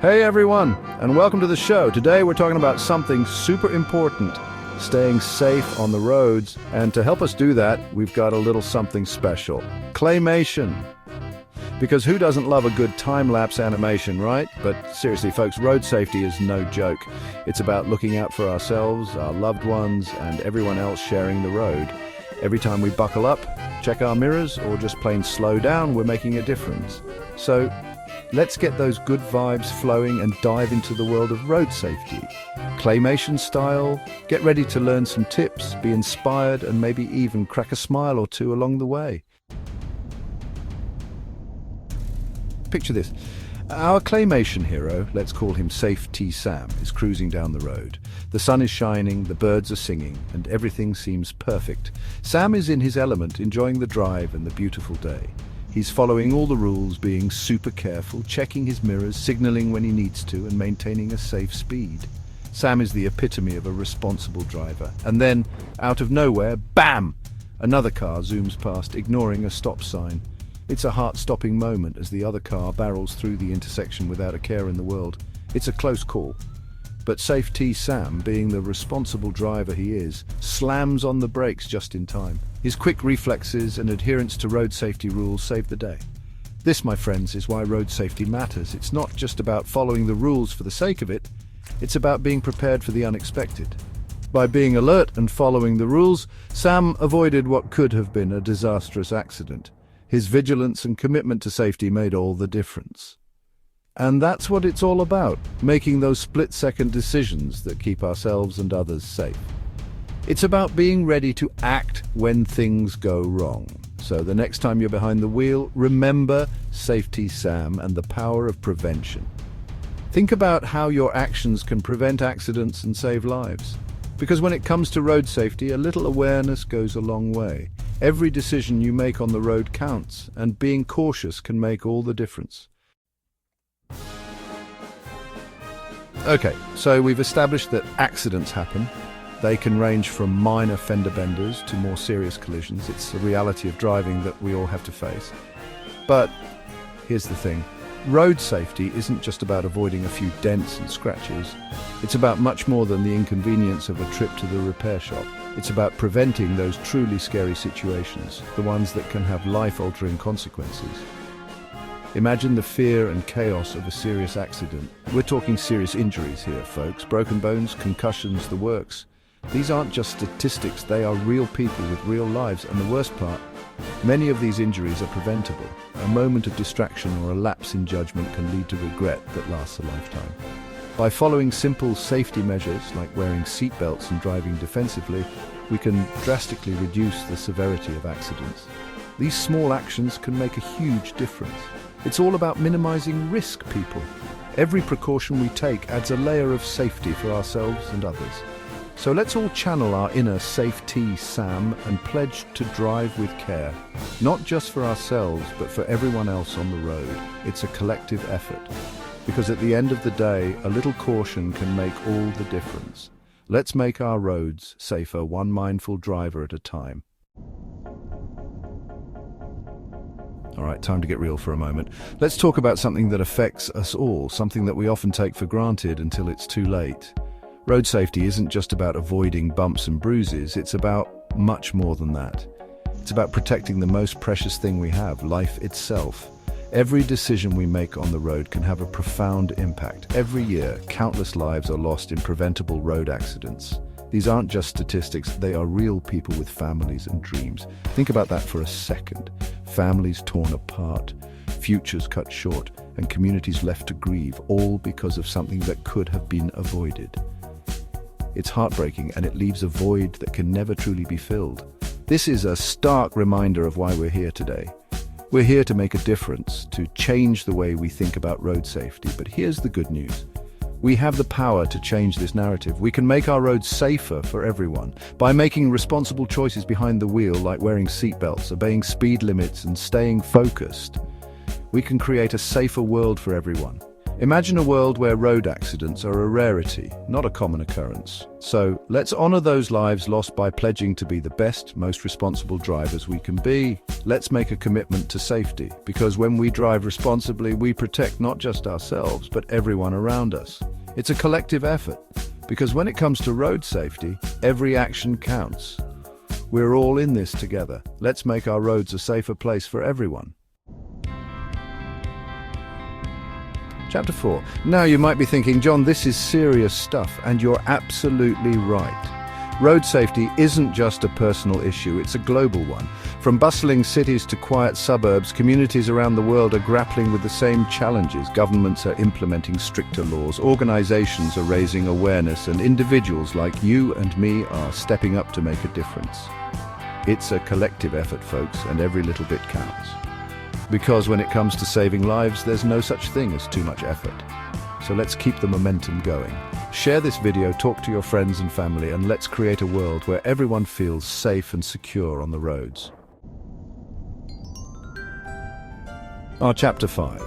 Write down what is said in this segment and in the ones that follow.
Hey everyone, and welcome to the show. Today we're talking about something super important, staying safe on the roads. And to help us do that, we've got a little something special. Claymation. Because who doesn't love a good time-lapse animation, right? But seriously, folks, road safety is no joke. It's about looking out for ourselves, our loved ones, and everyone else sharing the road. Every time we buckle up, check our mirrors, or just plain slow down, we're making a difference. So let's get those good vibes flowing and dive into the world of road safety. Claymation style, get ready to learn some tips, be inspired, and maybe even crack a smile or two along the way. Picture this. Our Claymation hero, let's call him Safety Sam, is cruising down the road. The sun is shining, the birds are singing, and everything seems perfect. Sam is in his element, enjoying the drive and the beautiful day. He's following all the rules, being super careful, checking his mirrors, signaling when he needs to, and maintaining a safe speed. Sam is the epitome of a responsible driver. And then, out of nowhere, bam! Another car zooms past, ignoring a stop sign. It's a heart-stopping moment as the other car barrels through the intersection without a care in the world. It's a close call. But Safety Sam, being the responsible driver he is, slams on the brakes just in time. His quick reflexes and adherence to road safety rules save the day. This, my friends, is why road safety matters. It's not just about following the rules for the sake of it, it's about being prepared for the unexpected. By being alert and following the rules, Sam avoided what could have been a disastrous accident. His vigilance and commitment to safety made all the difference. And that's what it's all about, making those split-second decisions that keep ourselves and others safe. It's about being ready to act when things go wrong. So the next time you're behind the wheel, remember Safety Sam and the power of prevention. Think about how your actions can prevent accidents and save lives. Because when it comes to road safety, a little awareness goes a long way. Every decision you make on the road counts, and being cautious can make all the difference. Okay, so we've established that accidents happen. They can range from minor fender benders to more serious collisions. It's the reality of driving that we all have to face. But here's the thing. Road safety isn't just about avoiding a few dents and scratches. It's about much more than the inconvenience of a trip to the repair shop. It's about preventing those truly scary situations, the ones that can have life-altering consequences. Imagine the fear and chaos of a serious accident. We're talking serious injuries here, folks. Broken bones, concussions, the works. These aren't just statistics, they are real people with real lives, and the worst part, many of these injuries are preventable. A moment of distraction or a lapse in judgment can lead to regret that lasts a lifetime. By following simple safety measures like wearing seatbelts and driving defensively, we can drastically reduce the severity of accidents. These small actions can make a huge difference. It's all about minimizing risk, people. Every precaution we take adds a layer of safety for ourselves and others. So let's all channel our inner Safety Sam and pledge to drive with care, not just for ourselves, but for everyone else on the road. It's a collective effort, because at the end of the day, a little caution can make all the difference. Let's make our roads safer, one mindful driver at a time. All right, time to get real for a moment. Let's talk about something that affects us all, something that we often take for granted until it's too late. Road safety isn't just about avoiding bumps and bruises, it's about much more than that. It's about protecting the most precious thing we have, life itself. Every decision we make on the road can have a profound impact. Every year, countless lives are lost in preventable road accidents. These aren't just statistics, they are real people with families and dreams. Think about that for a second. Families torn apart, futures cut short, and communities left to grieve, all because of something that could have been avoided. It's heartbreaking, and it leaves a void that can never truly be filled. This is a stark reminder of why we're here today. We're here to make a difference, to change the way we think about road safety. But here's the good news. We have the power to change this narrative. We can make our roads safer for everyone by making responsible choices behind the wheel, like wearing seatbelts, obeying speed limits, and staying focused. We can create a safer world for everyone. Imagine a world where road accidents are a rarity, not a common occurrence. So let's honor those lives lost by pledging to be the best, most responsible drivers we can be. Let's make a commitment to safety, because when we drive responsibly, we protect not just ourselves, but everyone around us. It's a collective effort, because when it comes to road safety, every action counts. We're all in this together. Let's make our roads a safer place for everyone. Chapter 4. Now you might be thinking, John, this is serious stuff, and you're absolutely right. Road safety isn't just a personal issue, it's a global one. From bustling cities to quiet suburbs, communities around the world are grappling with the same challenges. Governments are implementing stricter laws, organizations are raising awareness, and individuals like you and me are stepping up to make a difference. It's a collective effort, folks, and every little bit counts. Because when it comes to saving lives, there's no such thing as too much effort. So let's keep the momentum going. Share this video, talk to your friends and family, and let's create a world where everyone feels safe and secure on the roads. Our Chapter 5.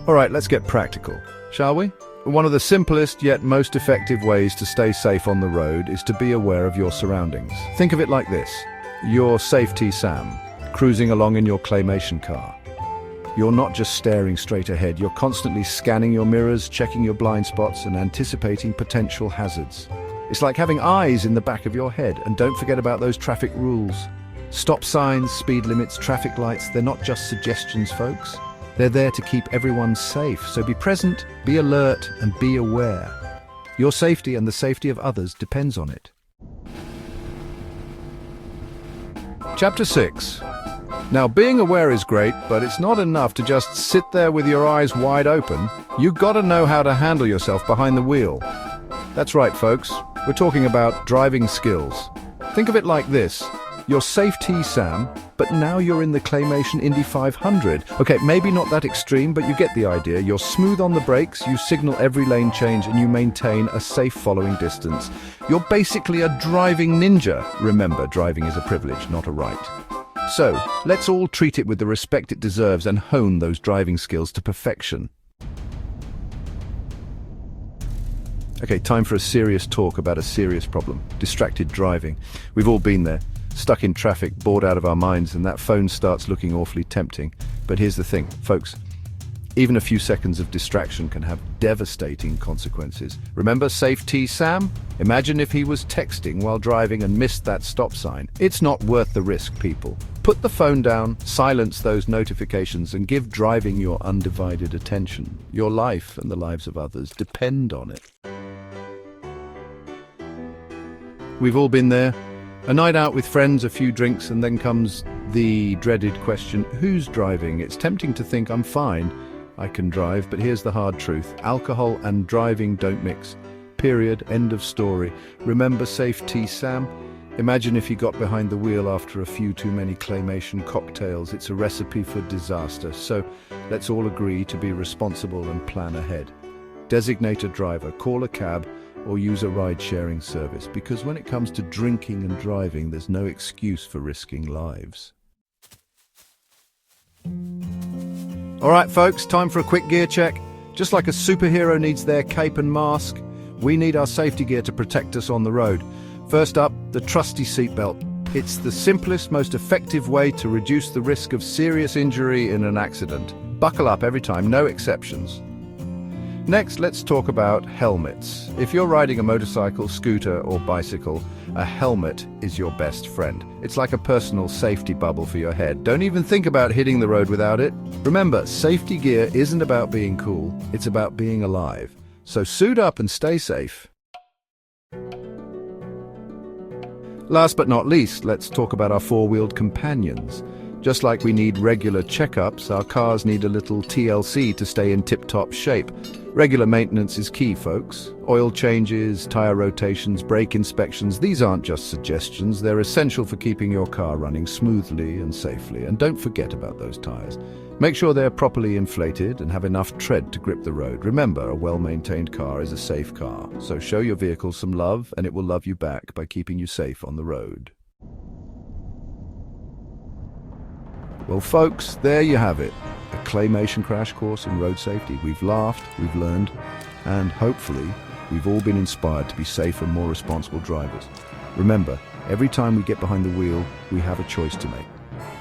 All right, let's get practical, shall we? One of the simplest yet most effective ways to stay safe on the road is to be aware of your surroundings. Think of it like this. You're Safety Sam, cruising along in your Claymation car. You're not just staring straight ahead, you're constantly scanning your mirrors, checking your blind spots, and anticipating potential hazards. It's like having eyes in the back of your head, and don't forget about those traffic rules. Stop signs, speed limits, traffic lights, they're not just suggestions, folks. They're there to keep everyone safe, so be present, be alert, and be aware. Your safety and the safety of others depends on it. Chapter 6. Now, being aware is great, but it's not enough to just sit there with your eyes wide open. You've got to know how to handle yourself behind the wheel. That's right, folks. We're talking about driving skills. Think of it like this. You're Safety Sam, but now you're in the Claymation Indy 500. Okay, maybe not that extreme, but you get the idea. You're smooth on the brakes, you signal every lane change, and you maintain a safe following distance. You're basically a driving ninja. Remember, driving is a privilege, not a right. So, let's all treat it with the respect it deserves and hone those driving skills to perfection. Okay, time for a serious talk about a serious problem. Distracted driving. We've all been there. Stuck in traffic, bored out of our minds, and that phone starts looking awfully tempting. But here's the thing, folks. Even a few seconds of distraction can have devastating consequences. Remember Safety Sam? Imagine if he was texting while driving and missed that stop sign. It's not worth the risk, people. Put the phone down, silence those notifications, and give driving your undivided attention. Your life and the lives of others depend on it. We've all been there. A night out with friends, a few drinks, and then comes the dreaded question, who's driving? It's tempting to think I'm fine, I can drive, but here's the hard truth. Alcohol and driving don't mix. Period. End of story. Remember Safety Sam? Imagine if he got behind the wheel after a few too many Claymation cocktails. It's a recipe for disaster. So let's all agree to be responsible and plan ahead. Designate a driver, call a cab, or use a ride-sharing service, because when it comes to drinking and driving, there's no excuse for risking lives. All right, folks, time for a quick gear check. Just like a superhero needs their cape and mask, we need our safety gear to protect us on the road. First up, the trusty seatbelt. It's the simplest, most effective way to reduce the risk of serious injury in an accident. Buckle up every time, no exceptions. Next, let's talk about helmets. If you're riding a motorcycle, scooter, or bicycle, a helmet is your best friend. It's like a personal safety bubble for your head. Don't even think about hitting the road without it. Remember, safety gear isn't about being cool, it's about being alive. So suit up and stay safe. Last but not least, let's talk about our four-wheeled companions. Just like we need regular checkups, our cars need a little TLC to stay in tip-top shape. Regular maintenance is key, folks. Oil changes, tire rotations, brake inspections, these aren't just suggestions, they're essential for keeping your car running smoothly and safely. And don't forget about those tires. Make sure they're properly inflated and have enough tread to grip the road. Remember, a well-maintained car is a safe car, so show your vehicle some love and it will love you back by keeping you safe on the road. Well, folks, there you have it. A Claymation crash course in road safety. We've laughed, we've learned, and hopefully we've all been inspired to be safer, more responsible drivers. Remember, every time we get behind the wheel, we have a choice to make.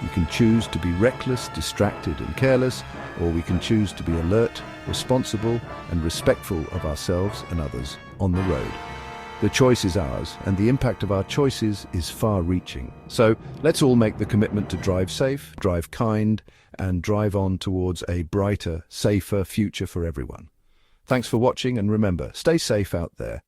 You can choose to be reckless, distracted and careless, or we can choose to be alert, responsible and respectful of ourselves and others on the road. The choice is ours, and the impact of our choices is far-reaching. So let's all make the commitment to drive safe, drive kind, and drive on towards a brighter, safer future for everyone. Thanks for watching, and remember, stay safe out there.